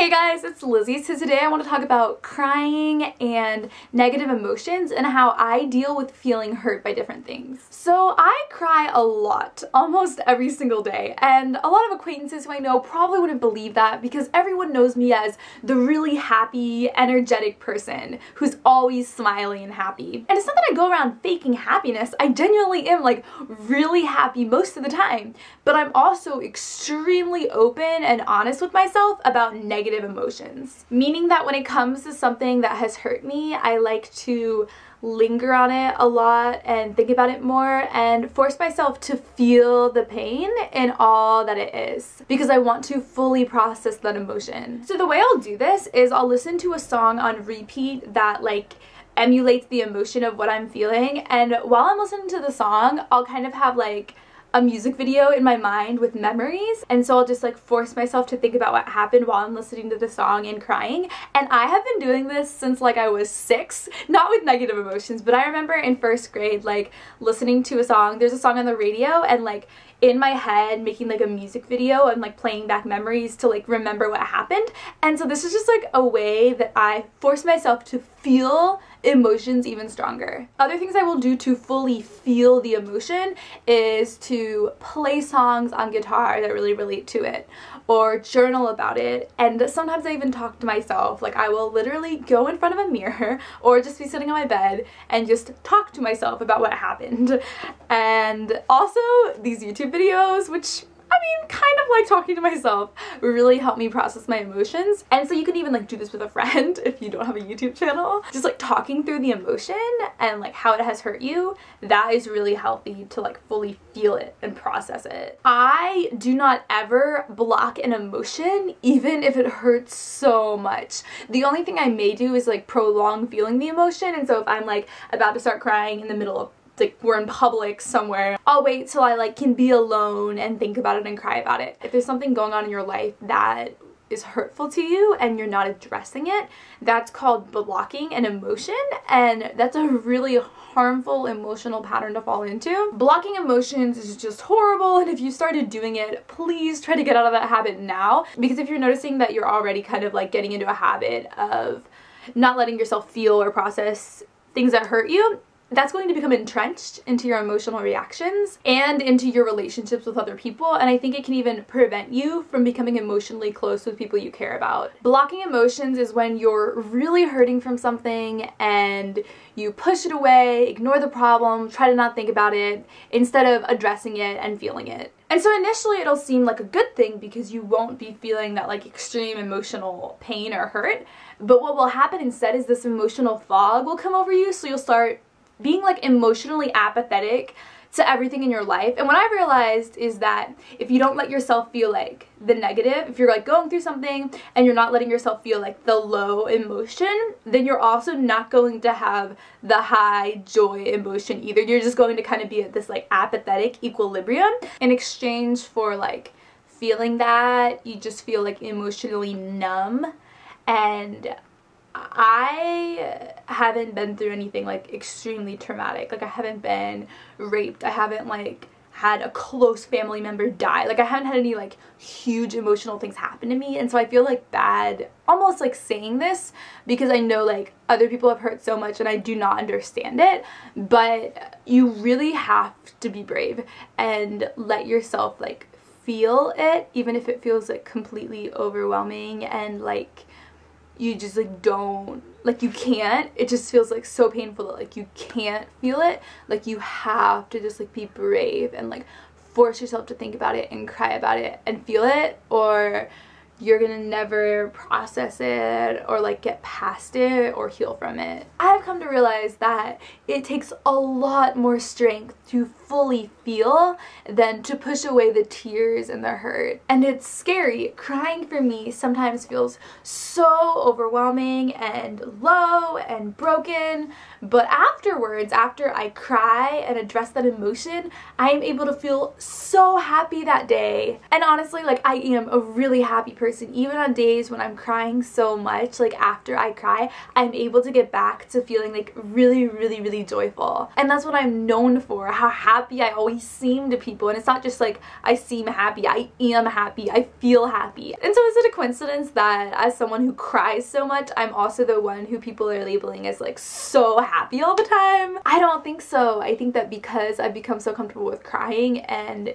Hey guys, it's Lizzie. So today I want to talk about crying and negative emotions and how I deal with feeling hurt by different things. So I cry a lot, almost every single day, and a lot of acquaintances who I know probably wouldn't believe that because everyone knows me as the really happy, energetic person who's always smiling and happy. And it's not that I go around faking happiness. I genuinely am like really happy most of the time, but I'm also extremely open and honest with myself about negative emotions. Meaning that when it comes to something that has hurt me, I like to linger on it a lot and think about it more and force myself to feel the pain in all that it is because I want to fully process that emotion. So the way I'll do this is I'll listen to a song on repeat that emulates the emotion of what I'm feeling, and while I'm listening to the song, I'll kind of have a music video in my mind with memories, and so I'll just force myself to think about what happened while I'm listening to the song and crying. And I have been doing this since I was 6, not with negative emotions, but I remember in first grade listening to a song. There's a song on the radio, and in my head making a music video and playing back memories to remember what happened. And so this is just a way that I force myself to feel emotions even stronger. Other things I will do to fully feel the emotion is to play songs on guitar that really relate to it, or journal about it, and sometimes I even talk to myself. I will literally go in front of a mirror or just be sitting on my bed and just talk to myself about what happened. And also these YouTube videos, which kind of like talking to myself, really help me process my emotions. And so you can even do this with a friend if you don't have a YouTube channel. Just talking through the emotion and how it has hurt you, that is really healthy to fully feel it and process it. I do not ever block an emotion even if it hurts so much. The only thing I may do is prolong feeling the emotion, and so if I'm about to start crying in the middle of we're in public somewhere, I'll wait till I can be alone and think about it and cry about it. If there's something going on in your life that is hurtful to you and you're not addressing it, that's called blocking an emotion, and that's a really harmful emotional pattern to fall into. Blocking emotions is just horrible, and if you started doing it, please try to get out of that habit now, because if you're noticing that you're already kind of getting into a habit of not letting yourself feel or process things that hurt you, that's going to become entrenched into your emotional reactions and into your relationships with other people, and I think it can even prevent you from becoming emotionally close with people you care about. Blocking emotions is when you're really hurting from something and you push it away, ignore the problem, try to not think about it, instead of addressing it and feeling it. And so initially it'll seem like a good thing because you won't be feeling that extreme emotional pain or hurt, but what will happen instead is this emotional fog will come over you, so you'll start being emotionally apathetic to everything in your life. And what I realized is that if you don't let yourself feel the negative, if you're going through something and you're not letting yourself feel the low emotion, then you're also not going to have the high joy emotion either. You're just going to kind of be at this apathetic equilibrium. In exchange for feeling that, you just feel emotionally numb. And I haven't been through anything extremely traumatic. I haven't been raped. I haven't had a close family member die. I haven't had any huge emotional things happen to me, and so I feel bad almost saying this because I know other people have hurt so much and I do not understand it, but you really have to be brave and let yourself feel it, even if it feels completely overwhelming and you just don't, you can't, it just feels so painful that you can't feel it. You have to just be brave and force yourself to think about it and cry about it and feel it, or you're gonna never process it or get past it or heal from it. I've come to realize that it takes a lot more strength to fully feel than to push away the tears and the hurt. And it's scary. Crying for me sometimes feels so overwhelming and low and broken, but afterwards, after I cry and address that emotion, I am able to feel so happy that day. And honestly, I am a really happy person. Even on days when I'm crying so much, after I cry, I'm able to get back to feeling really, really, really joyful. And that's what I'm known for, how happy happy I always seem to people, and it's not just like I seem happy, I am happy, I feel happy. And so is it a coincidence that as someone who cries so much, I'm also the one who people are labeling as like so happy all the time? I don't think so. I think that because I've become so comfortable with crying and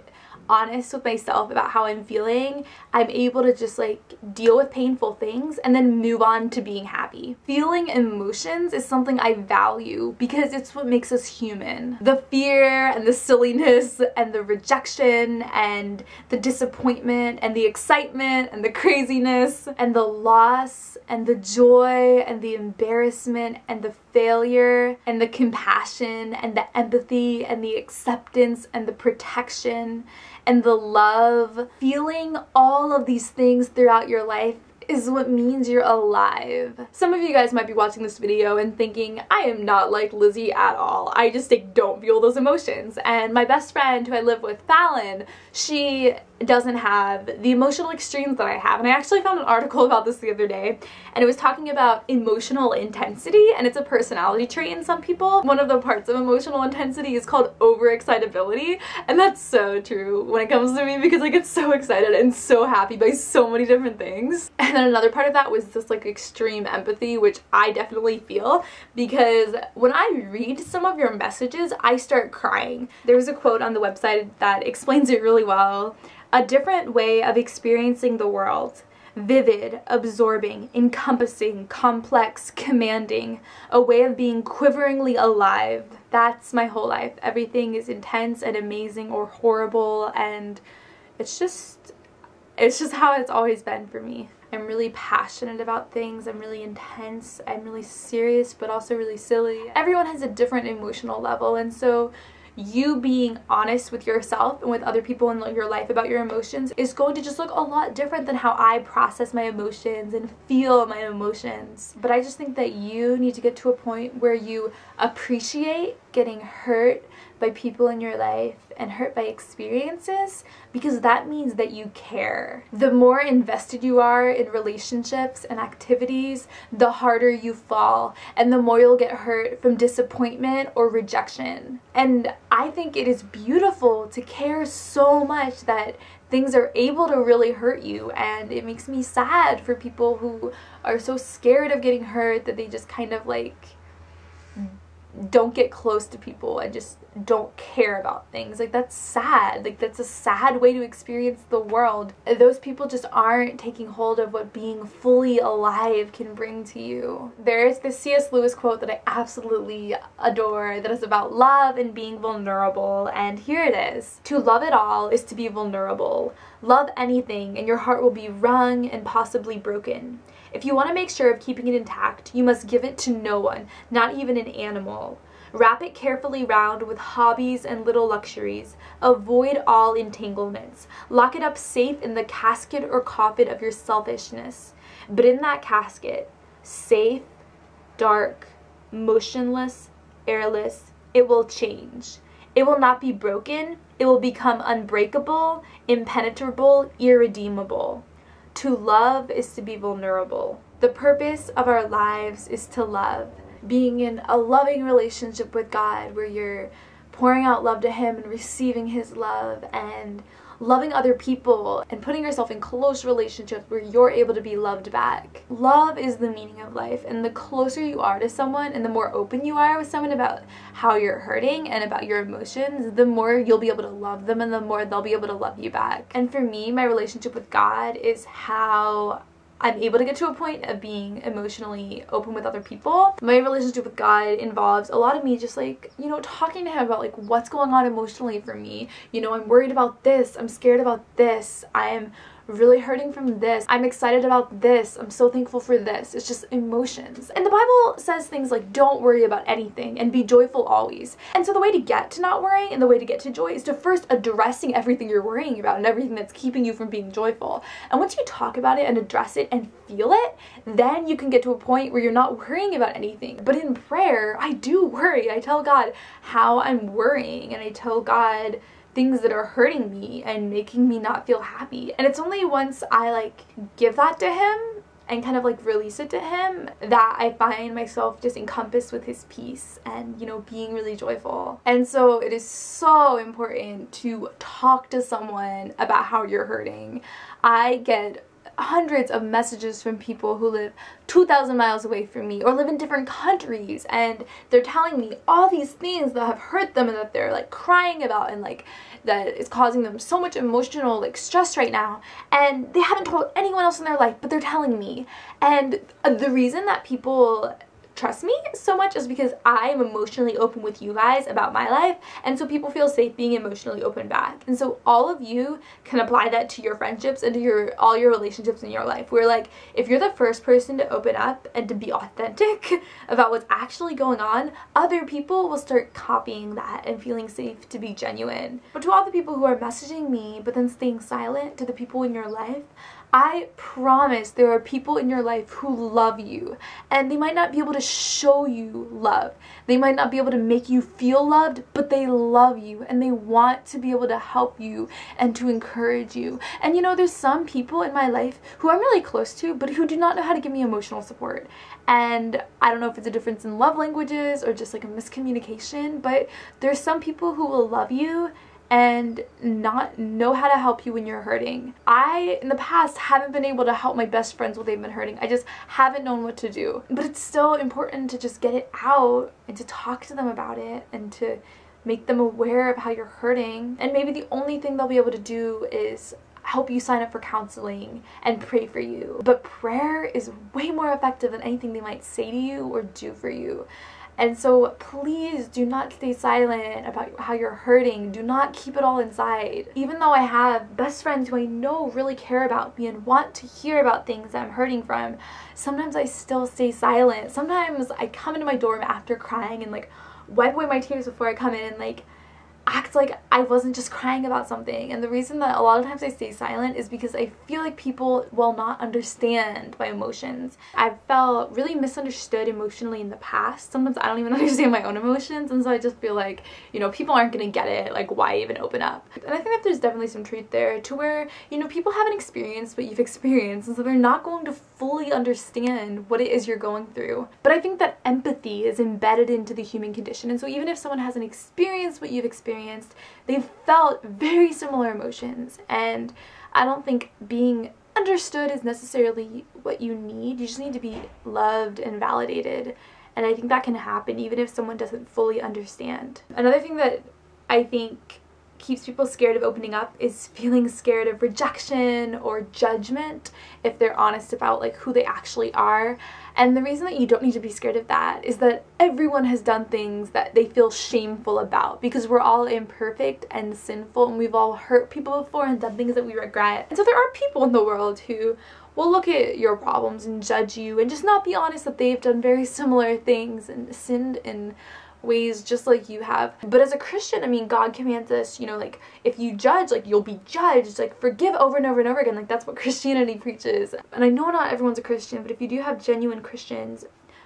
honest with myself about how I'm feeling, I'm able to just like deal with painful things and then move on to being happy. Feeling emotions is something I value because it's what makes us human. The fear and the silliness and the rejection and the disappointment and the excitement and the craziness and the loss and the joy and the embarrassment and the failure and the compassion and the empathy and the acceptance and the protection and the love. Feeling all of these things throughout your life is what means you're alive. Some of you guys might be watching this video and thinking, I am not like Lizzie at all. I just like don't feel those emotions. And my best friend who I live with, Fallon, she doesn't have the emotional extremes that I have. And I actually found an article about this the other day, and it was talking about emotional intensity, and it's a personality trait in some people. One of the parts of emotional intensity is called overexcitability, and that's so true when it comes to me because I get so excited and so happy by so many different things. And then another part of that was this like extreme empathy, which I definitely feel because when I read some of your messages, I start crying. There's a quote on the website that explains it really well. A different way of experiencing the world. Vivid, absorbing, encompassing, complex, commanding. A way of being quiveringly alive. That's my whole life. Everything is intense and amazing or horrible, and it's just how it's always been for me. I'm really passionate about things. I'm really intense. I'm really serious, but also really silly. Everyone has a different emotional level, and so you being honest with yourself and with other people in your life about your emotions is going to just look a lot different than how I process my emotions and feel my emotions. But I just think that you need to get to a point where you appreciate getting hurt by people in your life and hurt by experiences, because that means that you care. The more invested you are in relationships and activities, the harder you fall, and the more you'll get hurt from disappointment or rejection. And I think it is beautiful to care so much that things are able to really hurt you, and it makes me sad for people who are so scared of getting hurt that they just kind of like don't get close to people and just don't care about things. Like, that's sad. Like, that's a sad way to experience the world. Those people just aren't taking hold of what being fully alive can bring to you. There's this C.S. Lewis quote that I absolutely adore that is about love and being vulnerable, and here it is. To love it all is to be vulnerable. Love anything and your heart will be wrung and possibly broken. If you want to make sure of keeping it intact, you must give it to no one, not even an animal. Wrap it carefully round with hobbies and little luxuries. Avoid all entanglements. Lock it up safe in the casket or coffin of your selfishness. But in that casket, safe, dark, motionless, airless, it will change. It will not be broken. It will become unbreakable, impenetrable, irredeemable. To love is to be vulnerable. The purpose of our lives is to love. Being in a loving relationship with God where you're pouring out love to Him and receiving His love, and loving other people and putting yourself in close relationships where you're able to be loved back. Love is the meaning of life, and the closer you are to someone and the more open you are with someone about how you're hurting and about your emotions, the more you'll be able to love them and the more they'll be able to love you back. And for me, my relationship with God is how I'm able to get to a point of being emotionally open with other people. My relationship with God involves a lot of me just like, you know, talking to Him about like what's going on emotionally for me. You know, I'm worried about this, I'm scared about this, I'm really hurting from this, I'm excited about this, I'm so thankful for this. It's just emotions. And the Bible says things like don't worry about anything and be joyful always. And so the way to get to not worrying and the way to get to joy is to first addressing everything you're worrying about and everything that's keeping you from being joyful. And once you talk about it and address it and feel it, then you can get to a point where you're not worrying about anything. But in prayer, I do worry. I tell God how I'm worrying, and I tell God things that are hurting me and making me not feel happy. And it's only once I like give that to Him and kind of like release it to him, that I find myself just encompassed with his peace and, you know, being really joyful. And so it is so important to talk to someone about how you're hurting. I get hundreds of messages from people who live 2,000 miles away from me or live in different countries, and they're telling me all these things that have hurt them and that they're like crying about, and like that is causing them so much emotional like stress right now, and they haven't told anyone else in their life, but they're telling me. And the reason that people trust me so much is because I am emotionally open with you guys about my life, and so people feel safe being emotionally open back. And so all of you can apply that to your friendships and to all your relationships in your life, where like if you're the first person to open up and to be authentic about what's actually going on, other people will start copying that and feeling safe to be genuine. But to all the people who are messaging me but then staying silent, to the people in your life, I promise there are people in your life who love you, and they might not be able to show you love. They might not be able to make you feel loved, but they love you and they want to be able to help you and to encourage you. And you know, there's some people in my life who I'm really close to, but who do not know how to give me emotional support. And I don't know if it's a difference in love languages or just like a miscommunication, but there's some people who will love you and not know how to help you when you're hurting. I, in the past, haven't been able to help my best friends when they've been hurting. I just haven't known what to do. But it's still important to just get it out and to talk to them about it and to make them aware of how you're hurting. And maybe the only thing they'll be able to do is help you sign up for counseling and pray for you. But prayer is way more effective than anything they might say to you or do for you. And so please do not stay silent about how you're hurting. Do not keep it all inside. Even though I have best friends who I know really care about me and want to hear about things that I'm hurting from, sometimes I still stay silent. Sometimes I come into my dorm after crying and like wipe away my tears before I come in and like act like I wasn't just crying about something. And the reason that a lot of times I stay silent is because I feel like people will not understand my emotions. I've felt really misunderstood emotionally in the past. Sometimes I don't even understand my own emotions, and so I just feel like, you know, people aren't gonna get it, like why even open up? And I think that there's definitely some truth there to where, you know, people haven't experienced what you've experienced, and so they're not going to fully understand what it is you're going through. But I think that empathy is embedded into the human condition, and so even if someone hasn't experienced what you've experienced, they've felt very similar emotions. And I don't think being understood is necessarily what you need. You just need to be loved and validated, and I think that can happen even if someone doesn't fully understand. Another thing that I think keeps people scared of opening up is feeling scared of rejection or judgment if they're honest about like who they actually are. And the reason that you don't need to be scared of that is that everyone has done things that they feel shameful about, because we're all imperfect and sinful, and we've all hurt people before and done things that we regret. And so there are people in the world who will look at your problems and judge you and just not be honest that they've done very similar things and sinned in ways just like you have. But as a Christian, I mean, God commands us, you know, like if you judge, like you'll be judged, like forgive over and over and over again. Like that's what Christianity preaches. And I know not everyone's a Christian, but if you do have genuine Christians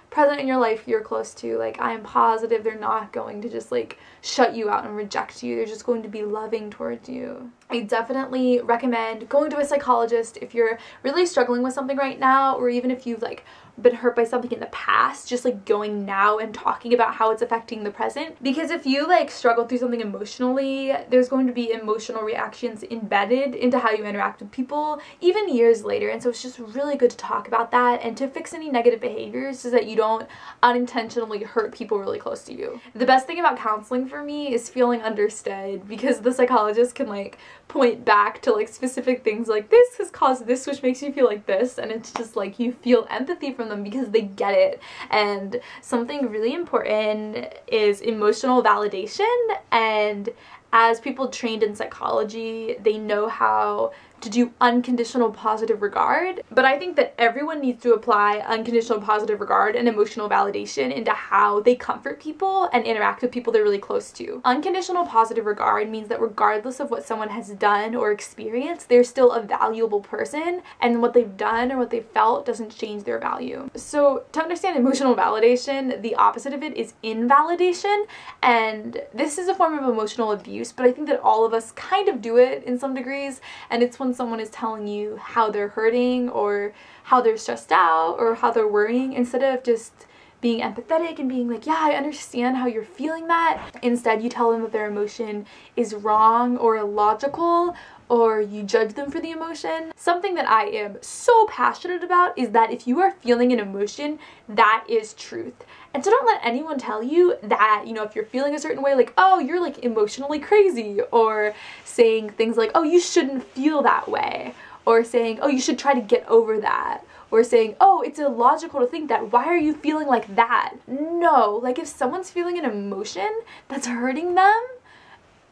present in your life you're close to, like I am positive they're not going to just like shut you out and reject you. They're just going to be loving towards you. I definitely recommend going to a psychologist if you're really struggling with something right now, or even if you've like been hurt by something in the past, just like going now and talking about how it's affecting the present. Because if you like struggle through something emotionally, there's going to be emotional reactions embedded into how you interact with people even years later. And so it's just really good to talk about that and to fix any negative behaviors so that you don't unintentionally hurt people really close to you. The best thing about counseling for me is feeling understood, because the psychologist can like point back to like specific things like this has caused this, which makes you feel like this, and it's just like you feel empathy from them because they get it. And something really important is emotional validation, and as people trained in psychology, they know how to do unconditional positive regard. But I think that everyone needs to apply unconditional positive regard and emotional validation into how they comfort people and interact with people they're really close to. Unconditional positive regard means that regardless of what someone has done or experienced, they're still a valuable person, and what they've done or what they've felt doesn't change their value. So to understand emotional validation, the opposite of it is invalidation, and this is a form of emotional abuse abuse, but I think that all of us kind of do it in some degrees, and it's when someone is telling you how they're hurting or how they're stressed out or how they're worrying, instead of just being empathetic and being like, yeah, I understand how you're feeling that. Instead, you tell them that their emotion is wrong or illogical, or you judge them for the emotion. Something that I am so passionate about is that if you are feeling an emotion, that is truth. And so don't let anyone tell you that, you know, if you're feeling a certain way, like, oh, you're like emotionally crazy, or saying things like, oh, you shouldn't feel that way, or saying, oh, you should try to get over that, or saying, oh, it's illogical to think that, why are you feeling like that? No, like if someone's feeling an emotion that's hurting them,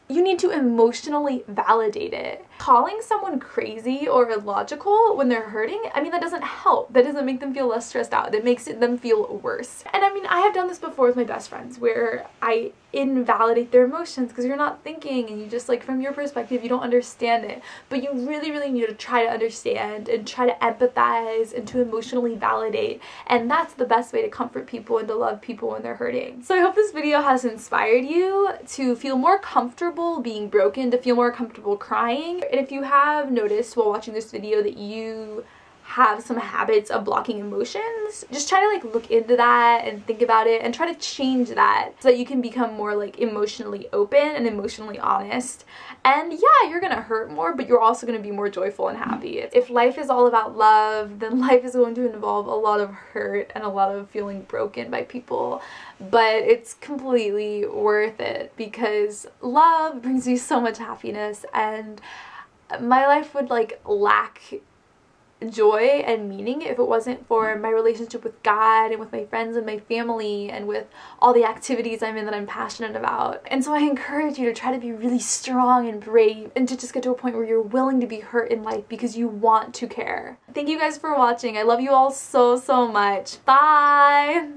you need to emotionally validate it. Calling someone crazy or illogical when they're hurting, I mean, that doesn't help. That doesn't make them feel less stressed out. That makes them feel worse. And I mean, I have done this before with my best friends where I invalidate their emotions because you're not thinking, and you just, like, from your perspective, you don't understand it. But you really, really need to try to understand and try to empathize and to emotionally validate. And that's the best way to comfort people and to love people when they're hurting. So I hope this video has inspired you to feel more comfortable being broken, to feel more comfortable crying. And if you have noticed while watching this video that you have some habits of blocking emotions, just try to like look into that and think about it and try to change that so that you can become more like emotionally open and emotionally honest. And yeah, you're gonna hurt more, but you're also gonna be more joyful and happy. If life is all about love, then life is going to involve a lot of hurt and a lot of feeling broken by people, but it's completely worth it because love brings me so much happiness, and my life would like lack joy and meaning if it wasn't for my relationship with God and with my friends and my family and with all the activities I'm in that I'm passionate about. And so I encourage you to try to be really strong and brave and to just get to a point where you're willing to be hurt in life because you want to care. Thank you guys for watching. I love you all so, so much. Bye!